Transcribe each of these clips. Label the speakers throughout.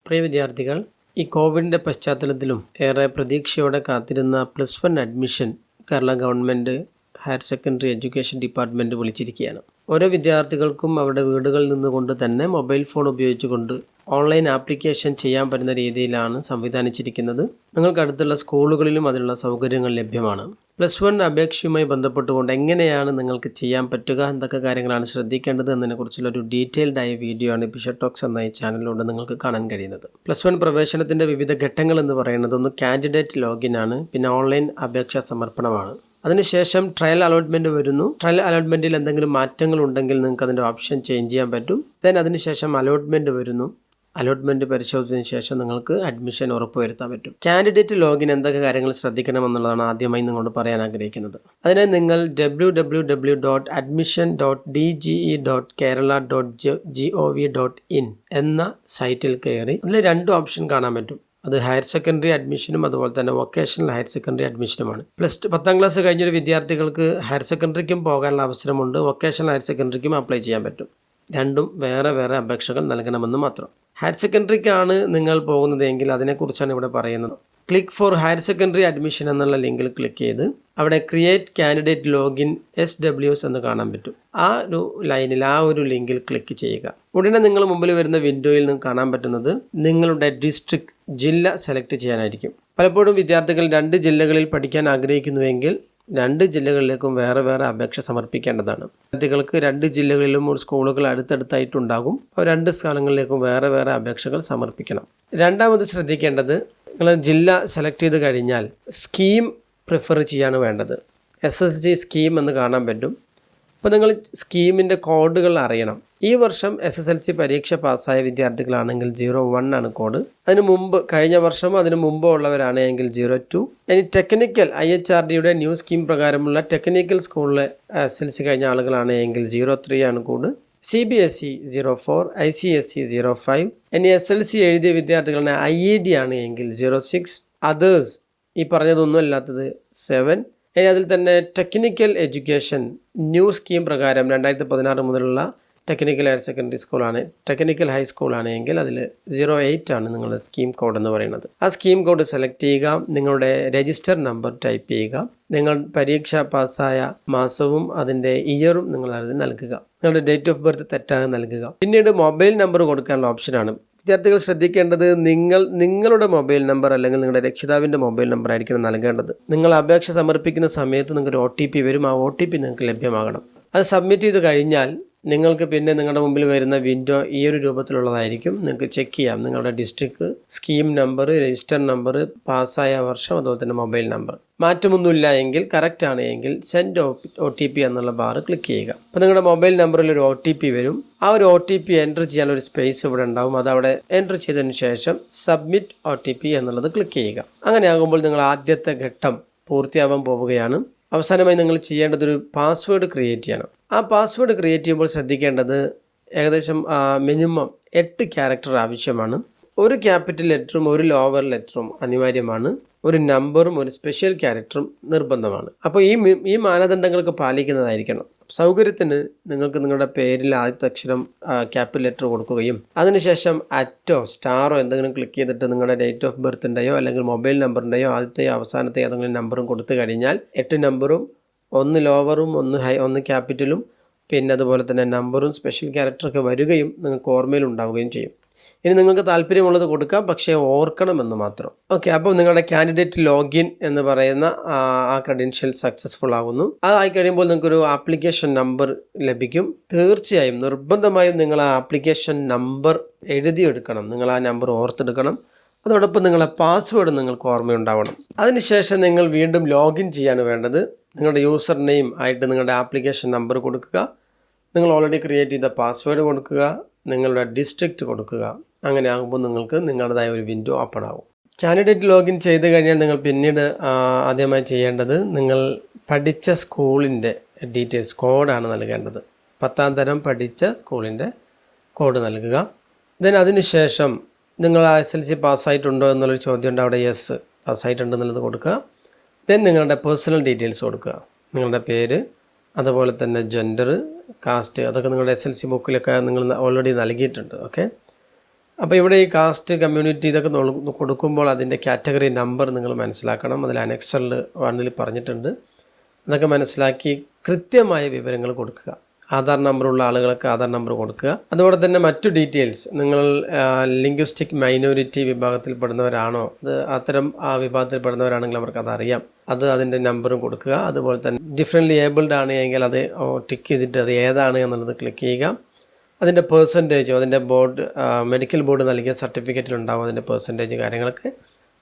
Speaker 1: പ്രിയ വിദ്യാർത്ഥികൾ, ഈ കോവിഡിൻ്റെ പശ്ചാത്തലത്തിലും ഏറെ പ്രതീക്ഷയോടെ കാത്തിരുന്ന +1 admission Kerala government higher secondary education department വിളിച്ചിരിക്കുകയാണ്. ഓരോ വിദ്യാർത്ഥികൾക്കും അവരുടെ വീടുകളിൽ നിന്നുകൊണ്ട് തന്നെ മൊബൈൽ ഫോൺ ഉപയോഗിച്ചുകൊണ്ട് ഓൺലൈൻ ആപ്ലിക്കേഷൻ ചെയ്യാൻ പറ്റുന്ന രീതിയിലാണ് സംവിധാനിച്ചിരിക്കുന്നത്. നിങ്ങൾക്ക് അടുത്തുള്ള സ്കൂളുകളിലും അതിനുള്ള സൗകര്യങ്ങൾ ലഭ്യമാണ്. +1 അപേക്ഷയുമായി ബന്ധപ്പെട്ടുകൊണ്ട് എങ്ങനെയാണ് നിങ്ങൾക്ക് ചെയ്യാൻ പറ്റുക, എന്തൊക്കെ കാര്യങ്ങളാണ് ശ്രദ്ധിക്കേണ്ടത് എന്നതിനെക്കുറിച്ചുള്ള ഒരു ഡീറ്റെയിൽഡ് ആയ വീഡിയോ ആണ് ബിഷപ്പ് ടോക്സ് എന്ന ഈ ചാനലിലൂടെ നിങ്ങൾക്ക് കാണാൻ കഴിയുന്നത്. +1 പ്രവേശനത്തിൻ്റെ വിവിധ ഘട്ടങ്ങൾ എന്ന് പറയുന്നത് ഒന്ന് കാൻഡിഡേറ്റ് ലോഗിൻ ആണ്, പിന്നെ ഓൺലൈൻ അപേക്ഷാ സമർപ്പണമാണ്. അതിനുശേഷം ട്രയൽ അലോട്ട്മെൻറ്റ് വരുന്നു. ട്രയൽ അലോട്ട്മെൻറ്റിൽ എന്തെങ്കിലും മാറ്റങ്ങൾ ഉണ്ടെങ്കിൽ നിങ്ങൾക്ക് അതിൻ്റെ ഓപ്ഷൻ ചേഞ്ച് ചെയ്യാൻ പറ്റും. അതിനുശേഷം അലോട്ട്മെൻറ്റ് വരുന്നു. അലോട്ട്മെൻറ്റ് പരിശോധിച്ചതിന് ശേഷം നിങ്ങൾക്ക് അഡ്മിഷൻ ഉറപ്പുവരുത്താൻ പറ്റും. കാൻഡിഡേറ്റ് ലോഗിൻ എന്തൊക്കെ കാര്യങ്ങൾ ശ്രദ്ധിക്കണമെന്നുള്ളതാണ് ആദ്യമായി നിങ്ങളോട് പറയാൻ ആഗ്രഹിക്കുന്നത്. അതിനെ നിങ്ങൾ www.admission.dge.kerala.gov.in എന്ന സൈറ്റിൽ കയറി അതിൽ 2 ഓപ്ഷൻ കാണാൻ പറ്റും. അത് ഹയർ സെക്കൻഡറി അഡ്മിഷനും അതുപോലെ തന്നെ വൊക്കേഷണൽ ഹയർ സെക്കൻഡറി അഡ്മിഷനുമാണ്. 10ാം ക്ലാസ് കഴിഞ്ഞൊരു വിദ്യാർത്ഥികൾക്ക് ഹയർ സെക്കൻഡറിക്കും പോകാനുള്ള അവസരമുണ്ട്, വൊക്കേഷണൽ ഹയർ സെക്കൻഡറിക്കും അപ്ലൈ ചെയ്യാൻ പറ്റും. രണ്ടും വേറെ വേറെ അപേക്ഷകൾ നൽകണമെന്ന് മാത്രം. ഹയർ സെക്കൻഡറിക്കാണ് നിങ്ങൾ പോകുന്നതെങ്കിൽ അതിനെക്കുറിച്ചാണ് ഇവിടെ പറയുന്നത്. Click four higher secondary admission എന്നുള്ള ലിങ്കിൽ ക്ലിക്ക് ചെയ്ത് അവിടെ ക്രിയേറ്റ് കാൻഡിഡേറ്റ് ലോഗിൻ SWS എന്ന് കാണാൻ പറ്റും. ആ ഒരു ലൈനിൽ ആ ഒരു ലിങ്കിൽ ക്ലിക്ക് ചെയ്യുക. ഉടനെ നിങ്ങൾ മുമ്പിൽ വരുന്ന വിൻഡോയിൽ നിന്ന് കാണാൻ പറ്റുന്നത് നിങ്ങളുടെ ഡിസ്ട്രിക്ട്, ജില്ല സെലക്ട് ചെയ്യാനായിരിക്കും. പലപ്പോഴും വിദ്യാർത്ഥികൾ 2 ജില്ലകളിൽ പഠിക്കാൻ ആഗ്രഹിക്കുന്നുവെങ്കിൽ 2 ജില്ലകളിലേക്കും വേറെ വേറെ അപേക്ഷ സമർപ്പിക്കേണ്ടതാണ്. വിദ്യാർത്ഥികൾക്ക് 2 ജില്ലകളിലും സ്കൂളുകൾ അടുത്തടുത്തായിട്ടുണ്ടാകും. 2 സ്ഥലങ്ങളിലേക്കും വേറെ വേറെ അപേക്ഷകൾ സമർപ്പിക്കണം. രണ്ടാമത് ശ്രദ്ധിക്കേണ്ടത്, നിങ്ങൾ ജില്ല സെലക്ട് ചെയ്ത് കഴിഞ്ഞാൽ സ്കീം പ്രിഫർ ചെയ്യാണ് വേണ്ടത്. SSLC സ്കീം എന്ന് കാണാൻ പറ്റും. അപ്പോൾ നിങ്ങൾ സ്കീമിൻ്റെ കോഡുകൾ അറിയണം. ഈ വർഷം SSLC പരീക്ഷ പാസ്സായ വിദ്യാർത്ഥികളാണെങ്കിൽ 01 ആണ് കോഡ്. അതിന് മുമ്പ് കഴിഞ്ഞ വർഷമോ അതിന് മുമ്പോ ഉള്ളവരാണ് എങ്കിൽ 02. ഇനി ടെക്നിക്കൽ IHRDയുടെ ന്യൂ സ്കീം പ്രകാരമുള്ള ടെക്നിക്കൽ സ്കൂളിലെ SSLC കഴിഞ്ഞ ആളുകളാണ് എങ്കിൽ 03 ആണ് കോഡ്. CBSE 04, ICSE 05. ഇനി SLC എഴുതിയ വിദ്യാർത്ഥികളുടെ IED ആണ് എങ്കിൽ 06. അതേഴ്സ് ഈ പറഞ്ഞതൊന്നും അല്ലാത്തത് 7. ഇനി അതിൽ തന്നെ ടെക്നിക്കൽ എഡ്യൂക്കേഷൻ ന്യൂ സ്കീം പ്രകാരം 2016 മുതലുള്ള ടെക്നിക്കൽ ഹയർ സെക്കൻഡറി സ്കൂളാണ്, ടെക്നിക്കൽ ഹൈസ്കൂളാണ് എങ്കിൽ അതിൽ 08 ആണ് നിങ്ങളുടെ സ്കീം കോഡ് എന്ന് പറയുന്നത്. ആ സ്കീം കോഡ് സെലക്ട് ചെയ്യുക, നിങ്ങളുടെ രജിസ്റ്റർ നമ്പർ ടൈപ്പ് ചെയ്യുക, നിങ്ങൾ പരീക്ഷ പാസ്സായ മാസവും അതിൻ്റെ ഇയറും നിങ്ങൾ അതിൽ നൽകുക, നിങ്ങളുടെ ഡേറ്റ് ഓഫ് ബർത്ത് തെറ്റാതെ നൽകുക. പിന്നീട് മൊബൈൽ നമ്പർ കൊടുക്കാനുള്ള ഓപ്ഷനാണ്. വിദ്യാർത്ഥികൾ ശ്രദ്ധിക്കേണ്ടത്, നിങ്ങളുടെ മൊബൈൽ നമ്പർ അല്ലെങ്കിൽ നിങ്ങളുടെ രക്ഷിതാവിൻ്റെ മൊബൈൽ നമ്പർ ആയിരിക്കണം നൽകേണ്ടത്. നിങ്ങൾ അപേക്ഷ സമർപ്പിക്കുന്ന സമയത്ത് നിങ്ങൾക്ക് OTP വരും. ആ OTP നിങ്ങൾക്ക് ലഭ്യമാകണം. അത് സബ്മിറ്റ് ചെയ്ത് കഴിഞ്ഞാൽ നിങ്ങൾക്ക് പിന്നെ നിങ്ങളുടെ മുമ്പിൽ വരുന്ന വിൻഡോ ഈ ഒരു രൂപത്തിലുള്ളതായിരിക്കും. നിങ്ങൾക്ക് ചെക്ക് ചെയ്യാം നിങ്ങളുടെ district, scheme number, register number, പാസ്സായ വർഷം, അതുപോലെ തന്നെ മൊബൈൽ നമ്പർ. മാറ്റമൊന്നുമില്ല എങ്കിൽ, കറക്റ്റ് ആണ് എങ്കിൽ സെൻഡ് OTP എന്നുള്ള ബാർ ക്ലിക്ക് ചെയ്യുക. അപ്പോൾ നിങ്ങളുടെ മൊബൈൽ നമ്പറിൽ ഒരു OTP വരും. ആ ഒരു OTP എൻ്റർ ചെയ്യാനൊരു സ്പേസ് ഇവിടെ ഉണ്ടാവും. അതവിടെ എൻ്റർ ചെയ്തതിന് ശേഷം സബ്മിറ്റ് OTP എന്നുള്ളത് ക്ലിക്ക് ചെയ്യുക. അങ്ങനെ ആകുമ്പോൾ നിങ്ങൾ ആദ്യത്തെ ഘട്ടം പൂർത്തിയാവാൻ പോവുകയാണ്. അവസാനമായി നിങ്ങൾ ചെയ്യേണ്ടതൊരു പാസ്വേഡ് ക്രിയേറ്റ് ചെയ്യണം. ആ പാസ്വേഡ് ക്രിയേറ്റ് ചെയ്യുമ്പോൾ ശ്രദ്ധിക്കേണ്ടത് ഏകദേശം മിനിമം 8 ക്യാരക്ടർ ആവശ്യമാണ്. ഒരു ക്യാപിറ്റൽ ലെറ്ററും ഒരു ലോവർ ലെറ്ററും അനിവാര്യമാണ്. ഒരു നമ്പറും ഒരു സ്പെഷ്യൽ ക്യാരക്ടറും നിർബന്ധമാണ്. അപ്പോൾ ഈ മാനദണ്ഡങ്ങൾക്ക് പാലിക്കുന്നതായിരിക്കണം. സൗകര്യത്തിന് നിങ്ങൾക്ക് നിങ്ങളുടെ പേരിൽ ആദ്യത്തെ അക്ഷരം ക്യാപിറ്റൽ ലെറ്റർ കൊടുക്കുകയും അതിനുശേഷം അറ്റോ സ്റ്റാറോ എന്തെങ്കിലും ക്ലിക്ക് ചെയ്തിട്ട് നിങ്ങളുടെ ഡേറ്റ് ഓഫ് ബർത്തിൻ്റെയോ അല്ലെങ്കിൽ മൊബൈൽ നമ്പറിൻ്റെയോ ആദ്യത്തെയോ അവസാനത്തെ ഏതെങ്കിലും നമ്പറും കൊടുത്തു കഴിഞ്ഞാൽ 8 നമ്പറും 1 ലോവറും 1 ക്യാപിറ്റലും പിന്നെ അതുപോലെ തന്നെ നമ്പറും സ്പെഷ്യൽ ക്യാരക്ടറൊക്കെ വരികയും നിങ്ങൾക്ക് ഓർമ്മയിൽ ഉണ്ടാവുകയും ചെയ്യും. ഇനി നിങ്ങൾക്ക് താല്പര്യമുള്ളത് കൊടുക്കാം, പക്ഷേ ഓർക്കണമെന്ന് മാത്രം. ഓക്കെ, അപ്പോൾ നിങ്ങളുടെ കാൻഡിഡേറ്റ് ലോഗിൻ എന്ന് പറയുന്ന ആ ക്രെഡൻഷ്യൽ സക്സസ്ഫുൾ ആകുന്നു. അതായി കഴിയുമ്പോൾ നിങ്ങൾക്കൊരു ആപ്ലിക്കേഷൻ നമ്പർ ലഭിക്കും. തീർച്ചയായും നിർബന്ധമായും നിങ്ങൾ ആ ആപ്ലിക്കേഷൻ നമ്പർ എഴുതിയെടുക്കണം. നിങ്ങൾ ആ നമ്പർ ഓർത്തെടുക്കണം. അതോടൊപ്പം നിങ്ങളുടെ പാസ്വേഡ് നിങ്ങൾക്ക് ഓർമ്മയുണ്ടാവണം. അതിനുശേഷം നിങ്ങൾ വീണ്ടും ലോഗിൻ ചെയ്യാണ് വേണ്ടത്. നിങ്ങളുടെ യൂസർ നെയിം ആയിട്ട് നിങ്ങളുടെ ആപ്ലിക്കേഷൻ നമ്പർ കൊടുക്കുക, നിങ്ങൾ ഓൾറെഡി ക്രിയേറ്റ് ചെയ്ത പാസ്വേഡ് കൊടുക്കുക, നിങ്ങളുടെ ഡിസ്ട്രിക്റ്റ് കൊടുക്കുക. അങ്ങനെ ആകുമ്പോൾ നിങ്ങൾക്ക് നിങ്ങളുടേതായ ഒരു വിൻഡോ ഓപ്പൺ ആകും. കാൻഡിഡേറ്റ് ലോഗിൻ ചെയ്ത് കഴിഞ്ഞാൽ നിങ്ങൾ പിന്നീട് ആദ്യമായി ചെയ്യേണ്ടത് നിങ്ങൾ പഠിച്ച സ്കൂളിൻ്റെ ഡീറ്റെയിൽസ് കോഡാണ് നൽകേണ്ടത്. 10ാം തരം പഠിച്ച സ്കൂളിൻ്റെ കോഡ് നൽകുക. അതിനുശേഷം നിങ്ങൾ SSLC പാസ്സായിട്ടുണ്ടോ എന്നുള്ളൊരു ചോദ്യം ഉണ്ട്. അവിടെ യെസ് പാസ്സായിട്ടുണ്ടെന്നുള്ളത് കൊടുക്കുക. നിങ്ങളുടെ പേഴ്സണൽ ഡീറ്റെയിൽസ് കൊടുക്കുക. നിങ്ങളുടെ പേര്, അതുപോലെ തന്നെ ജെൻഡർ, കാസ്റ്റ്, അതൊക്കെ നിങ്ങളുടെ SSLC ബുക്കിലൊക്കെ നിങ്ങൾ ഓൾറെഡി നൽകിയിട്ടുണ്ട്. ഓക്കെ, അപ്പോൾ ഇവിടെ ഈ കാസ്റ്റ് കമ്മ്യൂണിറ്റി ഇതൊക്കെ കൊടുക്കുമ്പോൾ അതിൻ്റെ കാറ്റഗറി നമ്പർ നിങ്ങൾ മനസ്സിലാക്കണം. അതിൽ അനെക്സ്റ്ററിൽ 1 പറഞ്ഞിട്ടുണ്ട്. അതൊക്കെ മനസ്സിലാക്കി കൃത്യമായ വിവരങ്ങൾ കൊടുക്കുക. ആധാർ നമ്പറുള്ള ആളുകൾക്ക് ആധാർ നമ്പർ കൊടുക്കുക. അതുപോലെ തന്നെ മറ്റു ഡീറ്റെയിൽസ്, നിങ്ങൾ ലിംഗ്വിസ്റ്റിക് മൈനോറിറ്റി വിഭാഗത്തിൽപ്പെടുന്നവരാണോ, അത് അത്തരം ആ വിഭാഗത്തിൽപ്പെടുന്നവരാണെങ്കിൽ അവർക്ക് അതറിയാം, അതിൻ്റെ നമ്പറും കൊടുക്കുക. അതുപോലെ തന്നെ ഡിഫറെൻ്റ്ലി ഏബിൾഡ് ആണ് എങ്കിൽ അത് ടിക്ക് ചെയ്തിട്ട് അത് ഏതാണ് എന്നുള്ളത് ക്ലിക്ക് ചെയ്യുക. അതിൻ്റെ പെർസെൻറ്റേജോ അതിൻ്റെ മെഡിക്കൽ ബോർഡ് നൽകിയ സർട്ടിഫിക്കറ്റിലുണ്ടാവും അതിൻ്റെ പെർസെൻറ്റേജ് കാര്യങ്ങളൊക്കെ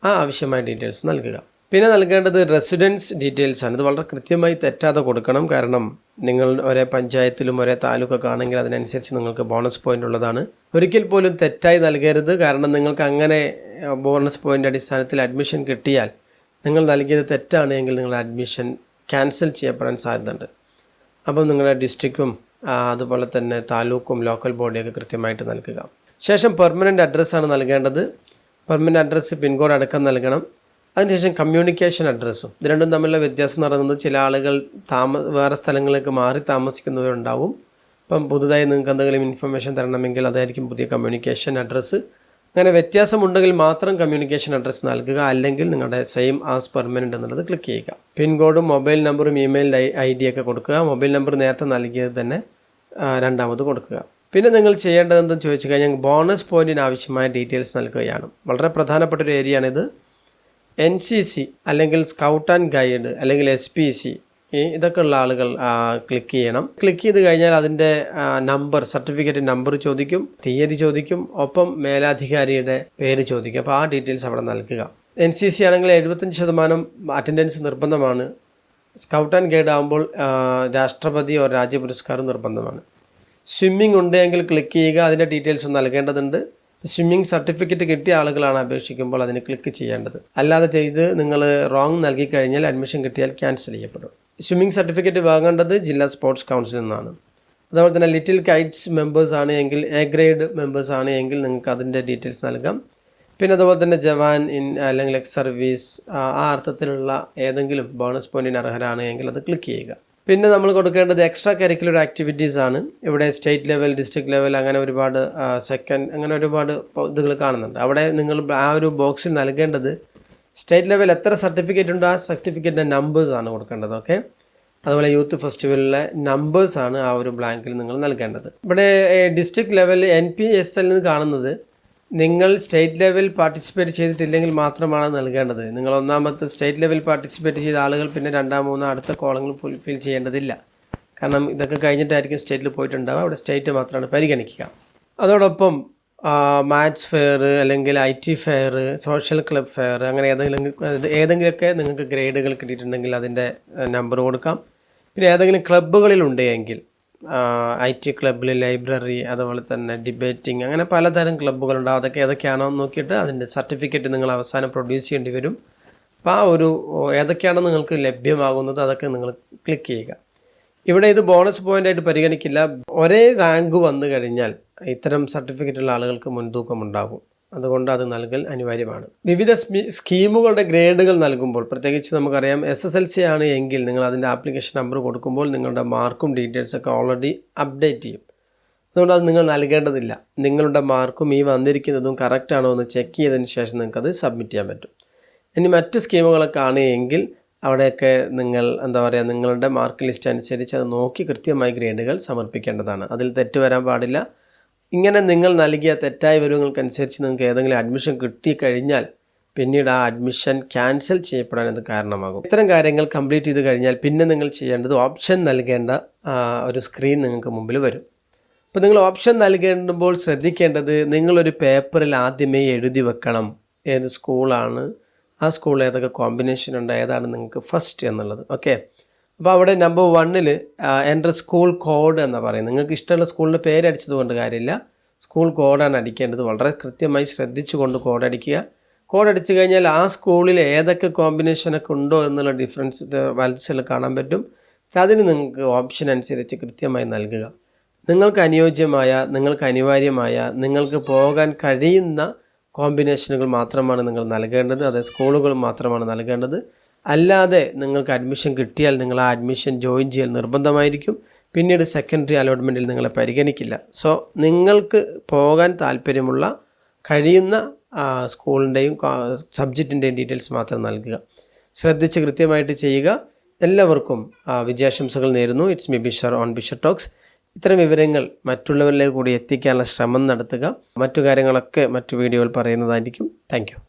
Speaker 1: ആവശ്യമായ ഡീറ്റെയിൽസ് നൽകുക. പിന്നെ നൽകേണ്ടത് റെസിഡൻസ് ഡീറ്റെയിൽസ് ആണ്. ഇത് വളരെ കൃത്യമായി തെറ്റാതെ കൊടുക്കണം. കാരണം നിങ്ങൾ ഒരേ പഞ്ചായത്തിലും ഒരേ താലൂക്കൊക്കെ ആണെങ്കിൽ അതിനനുസരിച്ച് നിങ്ങൾക്ക് ബോണസ് പോയിൻ്റ് ഉള്ളതാണ്. ഒരിക്കൽ പോലും തെറ്റായി നൽകരുത്. കാരണം നിങ്ങൾക്ക് അങ്ങനെ ബോണസ് പോയിൻ്റ് അടിസ്ഥാനത്തിൽ അഡ്മിഷൻ കിട്ടിയാൽ നിങ്ങൾ നൽകിയത് തെറ്റാണ് എങ്കിൽ നിങ്ങളുടെ അഡ്മിഷൻ ക്യാൻസൽ ചെയ്യപ്പെടാൻ സാധ്യതയുണ്ട്. അപ്പം നിങ്ങളുടെ ഡിസ്ട്രിക്റ്റും അതുപോലെ തന്നെ താലൂക്കും ലോക്കൽ ബോഡിയൊക്കെ കൃത്യമായിട്ട് നൽകുക. ശേഷം പെർമനൻ്റ് അഡ്രസ്സാണ് നൽകേണ്ടത്. പെർമനൻ്റ് അഡ്രസ്സ് പിൻകോഡ് അടക്കം നൽകണം. അതിനുശേഷം കമ്മ്യൂണിക്കേഷൻ അഡ്രസ്സും. ഇത് രണ്ടും തമ്മിലുള്ള വ്യത്യാസം എന്ന് പറയുന്നത് ചില ആളുകൾ വേറെ സ്ഥലങ്ങളിലേക്ക് മാറി താമസിക്കുന്നവരുണ്ടാവും. അപ്പം പുതുതായി നിങ്ങൾക്ക് എന്തെങ്കിലും ഇൻഫർമേഷൻ തരണമെങ്കിൽ അതായിരിക്കും പുതിയ കമ്മ്യൂണിക്കേഷൻ അഡ്രസ്സ്. അങ്ങനെ വ്യത്യാസമുണ്ടെങ്കിൽ മാത്രം കമ്മ്യൂണിക്കേഷൻ അഡ്രസ്സ് നൽകുക. അല്ലെങ്കിൽ നിങ്ങളുടെ സെയിം ആസ് പെർമനൻ്റ് എന്നുള്ളത് ക്ലിക്ക് ചെയ്യുക. പിൻകോഡും മൊബൈൽ നമ്പറും ഇമെയിൽ ID ഒക്കെ കൊടുക്കുക. മൊബൈൽ നമ്പർ നേരത്തെ നൽകിയത് തന്നെ രണ്ടാമത് കൊടുക്കുക. പിന്നെ നിങ്ങൾ ചെയ്യേണ്ടതെന്ന് ചോദിച്ചു കഴിഞ്ഞാൽ ബോണസ് പോയിൻറ്റിന് ആവശ്യമായ ഡീറ്റെയിൽസ് നൽകുകയാണ്. വളരെ പ്രധാനപ്പെട്ട ഒരു ഏരിയയാണിത്. NCC അല്ലെങ്കിൽ സ്കൗട്ട് ആൻഡ് ഗൈഡ് അല്ലെങ്കിൽ SPC ഇതൊക്കെ ഉള്ള ആളുകൾ ക്ലിക്ക് ചെയ്യണം. ക്ലിക്ക് ചെയ്ത് കഴിഞ്ഞാൽ അതിൻ്റെ നമ്പർ, സർട്ടിഫിക്കറ്റ് നമ്പർ ചോദിക്കും, തീയതി ചോദിക്കും, ഒപ്പം മേലധികാരിയുടെ പേര് ചോദിക്കും. അപ്പോൾ ആ ഡീറ്റെയിൽസ് അവിടെ നൽകുക. NCC ആണെങ്കിൽ 75% അറ്റൻഡൻസ് നിർബന്ധമാണ്. സ്കൗട്ട് ആൻഡ് ഗൈഡ് ആകുമ്പോൾ രാഷ്ട്രപതി ഒരു രാജ്യ പുരസ്കാരം നിർബന്ധമാണ്. സ്വിമ്മിംഗ് ഉണ്ടെങ്കിൽ ക്ലിക്ക് ചെയ്യുക. അതിൻ്റെ ഡീറ്റെയിൽസ് നൽകേണ്ടതുണ്ട്. സ്വിമ്മിംഗ് സർട്ടിഫിക്കറ്റ് കിട്ടിയ ആളുകളാണ് അപേക്ഷിക്കുമ്പോൾ അതിന് ക്ലിക്ക് ചെയ്യേണ്ടത്. അല്ലാതെ ചെയ്ത് നിങ്ങൾ റോങ് നൽകിക്കഴിഞ്ഞാൽ അഡ്മിഷൻ കിട്ടിയാൽ ക്യാൻസൽ ചെയ്യപ്പെടും. സ്വിമ്മിംഗ് സർട്ടിഫിക്കറ്റ് വാങ്ങേണ്ടത് ജില്ലാ സ്പോർട്സ് കൗൺസിലിൽ നിന്നാണ്. അതുപോലെ തന്നെ ലിറ്റിൽ കൈറ്റ്സ് മെമ്പേഴ്സ് ആണ് എങ്കിൽ, A ഗ്രേഡ് മെമ്പേഴ്സ് ആണ് എങ്കിൽ നിങ്ങൾക്ക് അതിൻ്റെ ഡീറ്റെയിൽസ് നൽകാം. പിന്നെ അതുപോലെ തന്നെ ജവാൻ അല്ലെങ്കിൽ എക്സ് സർവീസ് ആ അർത്ഥത്തിലുള്ള ഏതെങ്കിലും ബോണസ് പോയിൻറ്റിന് അർഹരാണ് എങ്കിൽ അത് ക്ലിക്ക് ചെയ്യുക. പിന്നെ നമ്മൾ കൊടുക്കേണ്ടത് എക്സ്ട്രാ കരിക്കുലർ ആക്ടിവിറ്റീസ് ആണ്. ഇവിടെ സ്റ്റേറ്റ് ലെവൽ, ഡിസ്ട്രിക്ട് ലെവൽ, അങ്ങനെ ഒരുപാട് അങ്ങനെ ഒരുപാട് ഇതുകൾ കാണുന്നുണ്ട്. അവിടെ നിങ്ങൾ ആ ഒരു ബോക്സിൽ നൽകേണ്ടത് സ്റ്റേറ്റ് ലെവൽ എത്ര സർട്ടിഫിക്കറ്റ് ഉണ്ടോ ആ സർട്ടിഫിക്കറ്റിൻ്റെ നമ്പേഴ്സാണ് കൊടുക്കേണ്ടത്. ഓക്കെ. അതുപോലെ യൂത്ത് ഫെസ്റ്റിവലിലെ നമ്പേഴ്സാണ് ആ ഒരു ബ്ലാങ്കിൽ നിങ്ങൾ നൽകേണ്ടത്. ഇവിടെ ഡിസ്ട്രിക്ട് ലെവൽ NPSL എന്ന് കാണുന്നത് നിങ്ങൾ സ്റ്റേറ്റ് ലെവൽ പാർട്ടിസിപ്പേറ്റ് ചെയ്തിട്ടില്ലെങ്കിൽ മാത്രമാണ് നൽകേണ്ടത്. നിങ്ങൾ ഒന്നാമത്തെ സ്റ്റേറ്റ് ലെവൽ പാർട്ടിസിപ്പേറ്റ് ചെയ്ത ആളുകൾ പിന്നെ 2, 3 അടുത്ത കോളങ്ങൾ ഫുൾഫിൽ ചെയ്യേണ്ടതില്ല. കാരണം ഇതൊക്കെ കഴിഞ്ഞിട്ടായിരിക്കും സ്റ്റേറ്റിൽ പോയിട്ടുണ്ടാവുക. അവിടെ സ്റ്റേറ്റ് മാത്രമാണ് പരിഗണിക്കുക. അതോടൊപ്പം മാത്സ് ഫെയർ അല്ലെങ്കിൽ IT fair, social club fair, അങ്ങനെ ഏതെങ്കിലുമൊക്കെ നിങ്ങൾക്ക് ഗ്രേഡുകൾ കിട്ടിയിട്ടുണ്ടെങ്കിൽ അതിൻ്റെ നമ്പർ കൊടുക്കാം. പിന്നെ ഏതെങ്കിലും ക്ലബ്ബുകളിലുണ്ടെങ്കിൽ IT ക്ലബ്ബിൽ, ലൈബ്രറി, അതുപോലെ തന്നെ ഡിബേറ്റിംഗ്, അങ്ങനെ പലതരം ക്ലബ്ബുകളുണ്ട്. അതൊക്കെ ഏതൊക്കെയാണോ നോക്കിയിട്ട് അതിൻ്റെ സർട്ടിഫിക്കറ്റ് നിങ്ങൾ അവസാനം പ്രൊഡ്യൂസ് ചെയ്യേണ്ടി വരും. അപ്പോൾ ആ ഒരു ഏതൊക്കെയാണോ നിങ്ങൾക്ക് ലഭ്യമാകുന്നത് അതൊക്കെ നിങ്ങൾ ക്ലിക്ക് ചെയ്യുക. ഇവിടെ ഇത് ബോണസ് പോയിൻ്റായിട്ട് പരിഗണിക്കില്ല. ഒരേ റാങ്ക് വന്നു കഴിഞ്ഞാൽ ഇത്തരം സർട്ടിഫിക്കറ്റുള്ള ആളുകൾക്ക് മുൻതൂക്കം ഉണ്ടാകും. അതുകൊണ്ട് അത് നൽകൽ അനിവാര്യമാണ്. വിവിധ സ്കീമുകളുടെ ഗ്രേഡുകൾ നൽകുമ്പോൾ, പ്രത്യേകിച്ച് നമുക്കറിയാം SSLC ആണ് എങ്കിൽ നിങ്ങൾ അതിൻ്റെ ആപ്ലിക്കേഷൻ നമ്പർ കൊടുക്കുമ്പോൾ നിങ്ങളുടെ മാർക്കും ഡീറ്റെയിൽസൊക്കെ ഓൾറെഡി അപ്ഡേറ്റ് ചെയ്യും. അതുകൊണ്ട് അത് നിങ്ങൾ നൽകേണ്ടതില്ല. നിങ്ങളുടെ മാർക്കും ഈ വന്നിരിക്കുന്നതും കറക്റ്റാണോ എന്ന് ചെക്ക് ചെയ്തതിന് ശേഷം നിങ്ങൾക്കത് സബ്മിറ്റ് ചെയ്യാൻ പറ്റും. ഇനി മറ്റ് സ്കീമുകളൊക്കെ ആണെങ്കിൽ അവിടെയൊക്കെ നിങ്ങൾ നിങ്ങളുടെ മാർക്ക് ലിസ്റ്റ് അനുസരിച്ച് അത് നോക്കി കൃത്യമായി ഗ്രേഡുകൾ സമർപ്പിക്കേണ്ടതാണ്. അതിൽ തെറ്റ് വരാൻ പാടില്ല. ഇങ്ങനെ നിങ്ങൾ നൽകിയ തെറ്റായ വിവരങ്ങൾക്കനുസരിച്ച് നിങ്ങൾക്ക് ഏതെങ്കിലും അഡ്മിഷൻ കിട്ടിക്കഴിഞ്ഞാൽ പിന്നീട് ആ അഡ്മിഷൻ ക്യാൻസൽ ചെയ്യപ്പെടാൻ ഇത് കാരണമാകും. ഇത്തരം കാര്യങ്ങൾ കംപ്ലീറ്റ് ചെയ്ത് കഴിഞ്ഞാൽ പിന്നെ നിങ്ങൾ ചെയ്യേണ്ടത് ഓപ്ഷൻ നൽകേണ്ട ഒരു സ്ക്രീൻ നിങ്ങൾക്ക് മുമ്പിൽ വരും. അപ്പോൾ നിങ്ങൾ ഓപ്ഷൻ നൽകേണ്ടുമ്പോൾ ശ്രദ്ധിക്കേണ്ടത്, നിങ്ങളൊരു പേപ്പറിൽ ആദ്യമേ എഴുതി വെക്കണം ഏത് സ്കൂളാണ്, ആ സ്കൂളിൽ ഏതൊക്കെ കോമ്പിനേഷൻ ഉണ്ട്, ഏതാണ് നിങ്ങൾക്ക് ഫസ്റ്റ് എന്നുള്ളത്. ഓക്കെ. അപ്പോൾ അവിടെ നമ്പർ 1 എൻ്റർ സ്കൂൾ കോഡ് എന്ന് പറയും. നിങ്ങൾക്ക് ഇഷ്ടമുള്ള സ്കൂളിൻ്റെ പേരടിച്ചത് കൊണ്ട് കാര്യമില്ല, സ്കൂൾ കോഡാണ് അടിക്കേണ്ടത്. വളരെ കൃത്യമായി ശ്രദ്ധിച്ചുകൊണ്ട് കോഡ് അടിക്കുക. കോഡ് അടിച്ചു കഴിഞ്ഞാൽ ആ സ്കൂളിൽ ഏതൊക്കെ കോമ്പിനേഷനൊക്കെ ഉണ്ടോ എന്നുള്ള ഡിഫറൻസ് വലതുസൈഡിൽ കാണാൻ പറ്റും. അതിന് നിങ്ങൾക്ക് ഓപ്ഷൻ അനുസരിച്ച് കൃത്യമായി നൽകുക. നിങ്ങൾക്ക് അനുയോജ്യമായ, നിങ്ങൾക്ക് അനിവാര്യമായ, നിങ്ങൾക്ക് പോകാൻ കഴിയുന്ന കോമ്പിനേഷനുകൾ മാത്രമാണ് നിങ്ങൾ നൽകേണ്ടത്. അത് സ്കൂളുകൾ മാത്രമാണ് നൽകേണ്ടത്. അല്ലാതെ നിങ്ങൾക്ക് അഡ്മിഷൻ കിട്ടിയാൽ നിങ്ങൾ ആ അഡ്മിഷൻ ജോയിൻ ചെയ്യൽ നിർബന്ധമായിരിക്കും. പിന്നീട് സെക്കൻഡറി അലോട്ട്മെൻറ്റിൽ നിങ്ങളെ പരിഗണിക്കില്ല. സോ നിങ്ങൾക്ക് പോകാൻ താല്പര്യമുള്ള കഴിയുന്ന സ്കൂളിൻ്റെയും സബ്ജക്റ്റിൻ്റെയും ഡീറ്റെയിൽസ് മാത്രം നൽകുക. ശ്രദ്ധിച്ച് കൃത്യമായിട്ട് ചെയ്യുക. എല്ലാവർക്കും വിജയാശംസകൾ നേരുന്നു. It's me Bishar on Bishar talks. ഇത്തരം വിവരങ്ങൾ മറ്റുള്ളവരിലേക്ക് കൂടി എത്തിക്കാനുള്ള ശ്രമം നടത്തുക. മറ്റു കാര്യങ്ങളൊക്കെ മറ്റു വീഡിയോയിൽ പറയുന്നതായിരിക്കും. Thank you.